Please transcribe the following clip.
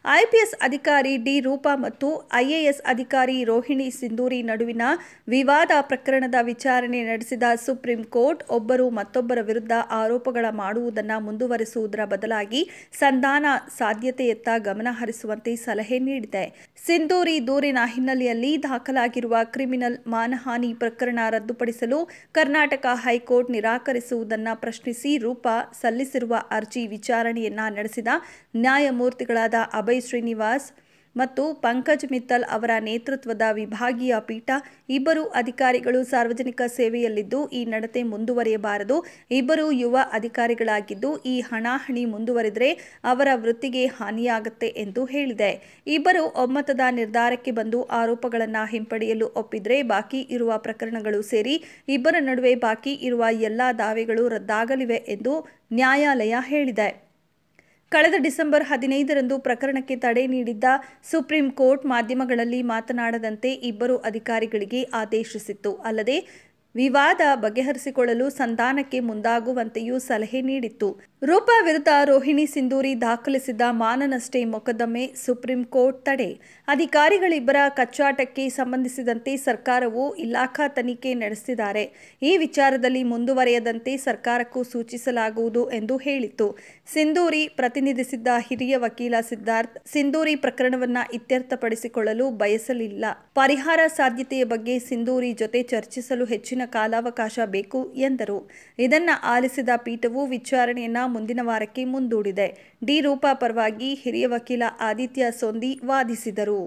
IPS ಅಧಿಕಾರಿ D Roopa ಮತ್ತು IAS ಅಧಿಕಾರಿ ರೋಹಿಣಿ ಸಿಂಧೂರಿ ನಡುವಿನ ವಿವಾದ ಪ್ರಕರಣದ ವಿಚಾರಣೆ ನಡೆಸಿದ ಸುಪ್ರೀಂ ಕೋರ್ಟ್ ಒಬ್ಬರು ಮತ್ತೊಬ್ಬರ ವಿರುದ್ಧ ಆರೋಪಗಳ ಮಾಡುವುದನ್ನು ಮುಂದುವರಿಸುವುದರ ಬದಲಾಗಿ ಸಂಧಾನ ಸಾಧ್ಯತೆಯತ್ತ ಗಮನ ಹರಿಸುವಂತೆ ಸಲಹೆ ನೀಡಿದೆ. ಸಿಂಧೂರಿ ದೂರಿನ ಹಿನ್ನೆಲೆಯಲ್ಲಿ ದಾಖಲಾಗಿರುವ ಕ್ರಿಮಿನಲ್ ಮಾನಹಾನಿ ಪ್ರಕರಣ ರದ್ದುಪಡಿಸಲು ಕರ್ನಾಟಕ ಹೈಕೋರ್ಟ್ ನಿರಾಕರಿಸುವುದನ್ನು ಪ್ರಶ್ನಿಸಿ ರೂಪಾ ಸಲ್ಲಿಸಿರುವ ಅರ್ಜಿ ವಿಚಾರಣೆಯನ್ನ ನಡೆಸಿದ ನ್ಯಾಯಮೂರ್ತಿಗಳಾದ ಅಭಯ್ ಶ್ರೀನಿವಾಸ್ ಮತ್ತು ಪಂಕಜ್ ಮಿತ್ತಲ್ ಅವರ ನೇತೃತ್ವದ ವಿಭಾಗೀಯ ಪೀಠ, ಇಬ್ಬರು ಅಧಿಕಾರಿಗಳು ಸಾರ್ವಜನಿಕ ಸೇವೆಯಲ್ಲಿದ್ದು ಈ ನಡತೆ ಮುಂದುವರಿಯಬಾರದು. ಇಬ್ಬರು ಯುವ ಅಧಿಕಾರಿಗಳಾಗಿದ್ದು ಈ ಹಣಾಹಣಿ ಮುಂದುವರಿದರೆ ಅವರ ವೃತ್ತಿಗೆ ಹಾನಿಯಾಗುತ್ತೆ ಎಂದು ಹೇಳಿದೆ. ಇಬ್ಬರು ಒಮ್ಮತದ ನಿರ್ಧಾರಕ್ಕೆ ಬಂದು ಆರೋಪಗಳನ್ನು ಹಿಂಪಡೆಯಲು ಒಪ್ಪಿದರೆ ಬಾಕಿ ಇರುವ ಪ್ರಕರಣಗಳು ಸೇರಿ ಇಬ್ಬರ ನಡುವೆ ಬಾಕಿ ಇರುವ ಎಲ್ಲಾ ದಾವೆಗಳು ರದ್ದಾಗಲಿವೆ ಎಂದು ನ್ಯಾಯಾಲಯ ಹೇಳಿದೆ. ಕಳೆದ ಡಿಸೆಂಬರ್ 15ರಂದು ಪ್ರಕರಣಕ್ಕೆ ತಡೆ ನೀಡಿದ್ದ ಸುಪ್ರೀಂ ಕೋರ್ಟ್ ಮಾಧ್ಯಮಗಳಲ್ಲಿ ಮಾತನಾಡದಂತೆ ಇಬ್ಬರು ಅಧಿಕಾರಿಗಳಿಗೆ ಆದೇಶಿಸಿತ್ತು. ಅಲ್ಲದೆ ವಿವಾದ ಬಗೆಹರಿಸಿಕೊಳ್ಳಲು ಸಂಧಾನಕ್ಕೆ ಮುಂದಾಗುವಂತೆಯೂ ಸಲಹೆ ನೀಡಿತ್ತು. ರೂಪಾ ವಿರುದ್ಧ ರೋಹಿಣಿ ಸಿಂಧೂರಿ ದಾಖಲಿಸಿದ್ದ ಮಾನನಷ್ಟೇ ಮೊಕದ್ದಮೆ ಸುಪ್ರೀಂ ಕೋರ್ಟ್ ತಡೆ. ಅಧಿಕಾರಿಗಳಿಬ್ಬರ ಕಚ್ಚಾಟಕ್ಕೆ ಸಂಬಂಧಿಸಿದಂತೆ ಸರ್ಕಾರವು ಇಲಾಖಾ ತನಿಖೆ ನಡೆಸಿದ್ದಾರೆ. ಈ ವಿಚಾರದಲ್ಲಿ ಮುಂದುವರೆಯದಂತೆ ಸರ್ಕಾರಕ್ಕೂ ಸೂಚಿಸಲಾಗುವುದು ಎಂದು ಹೇಳಿತ್ತು. ಸಿಂಧೂರಿ ಪ್ರತಿನಿಧಿಸಿದ್ದ ಹಿರಿಯ ವಕೀಲ ಸಿದ್ಧಾರ್ಥ್ ಸಿಂಧೂರಿ ಪ್ರಕರಣವನ್ನು ಇತ್ಯರ್ಥಪಡಿಸಿಕೊಳ್ಳಲು ಬಯಸಲಿಲ್ಲ. ಪರಿಹಾರ ಸಾಧ್ಯತೆಯ ಬಗ್ಗೆ ಸಿಂಧೂರಿ ಜೊತೆ ಚರ್ಚಿಸಲು ಹೆಚ್ಚಿನ ಕಾಲಾವಕಾಶ ಬೇಕು ಎಂದರು. ಇದನ್ನ ಆಲಿಸಿದ ಪೀಠವು ವಿಚಾರಣೆಯನ್ನ ಮುಂದಿನ ವಾರಕ್ಕೆ ಮುಂದೂಡಿದೆ. ಡಿ ರೂಪಾ ಪರವಾಗಿ ಹಿರಿಯ ವಕೀಲ ಆದಿತ್ಯ ಸೋಂದಿ ವಾದಿಸಿದರು.